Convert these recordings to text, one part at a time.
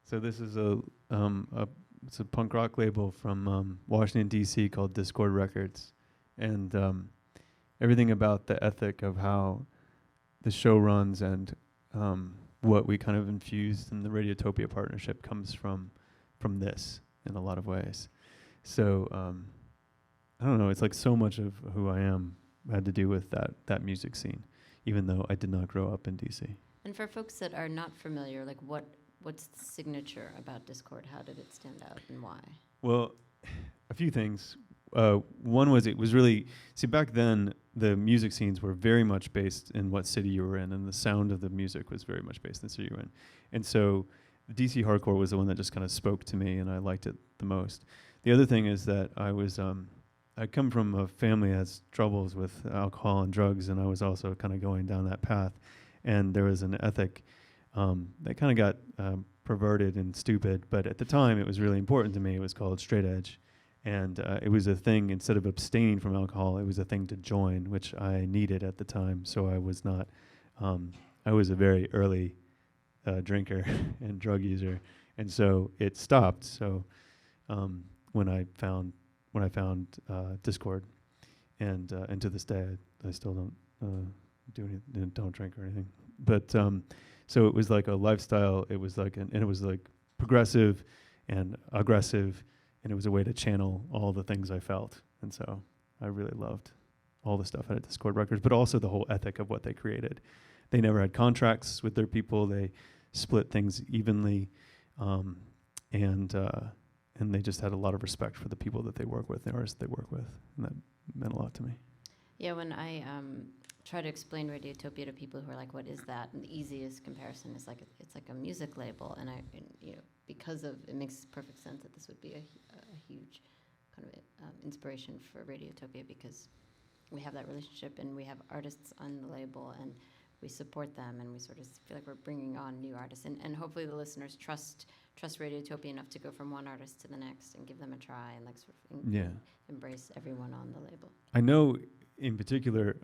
So this is it's a punk rock label from Washington D.C. called Dischord Records, and everything about the ethic of how the show runs and what we kind of infused in the Radiotopia partnership comes from this in a lot of ways. So I don't know. It's like so much of who I am had to do with that music scene, even though I did not grow up in D.C. And for folks that are not familiar, like what's the signature about Dischord? How did it stand out and why? Well, a few things. One was it was really, see, back then the music scenes were very much based in what city you were in, and the sound of the music was very much based in the city you were in. And so DC hardcore was the one that just kind of spoke to me, and I liked it the most. The other thing is that I come from a family that has troubles with alcohol and drugs, and I was also kind of going down that path. And there was an ethic that kind of got perverted and stupid, but at the time it was really important to me. It was called straight edge. And it was a thing, instead of abstaining from alcohol, it was a thing to join, which I needed at the time. So I was not, I was a very early drinker and drug user. And so it stopped. So when I found Dischord, and to this day, I still don't drink or anything. But so it was like a lifestyle. It was like, and it was like progressive and aggressive. And it was a way to channel all the things I felt. And so I really loved all the stuff at Dischord Records, but also the whole ethic of what they created. They never had contracts with their people. They split things evenly. And they just had a lot of respect for the people that they work with, the artists they work with. And that meant a lot to me. Yeah, when I try to explain Radiotopia to people who are like, "What is that?" and the easiest comparison is like it's like a music label, and because of it makes perfect sense that this would be a huge kind of inspiration for Radiotopia, because we have that relationship and we have artists on the label and we support them and we sort of feel like we're bringing on new artists, and hopefully the listeners trust Radiotopia enough to go from one artist to the next and give them a try and like sort of embrace everyone on the label. I know in particular,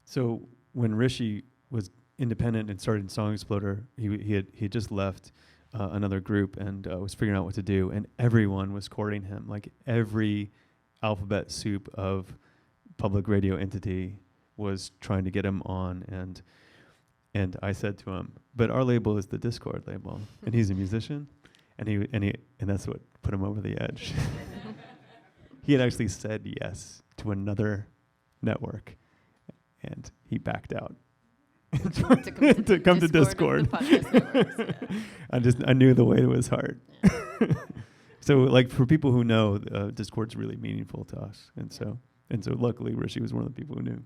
so when Rishi was independent and started Song Exploder, he had just left another group and was figuring out what to do, and everyone was courting him. Like every alphabet soup of public radio entity was trying to get him on, and I said to him, "But our label is the Dischord label," and he's a musician, and that's what put him over the edge. He had actually said yes to another network, and he backed out to come to Dischord. I knew the weight of his heart. Yeah. So, like, for people who know, Dischord's really meaningful to us, and so luckily Rishi was one of the people who knew.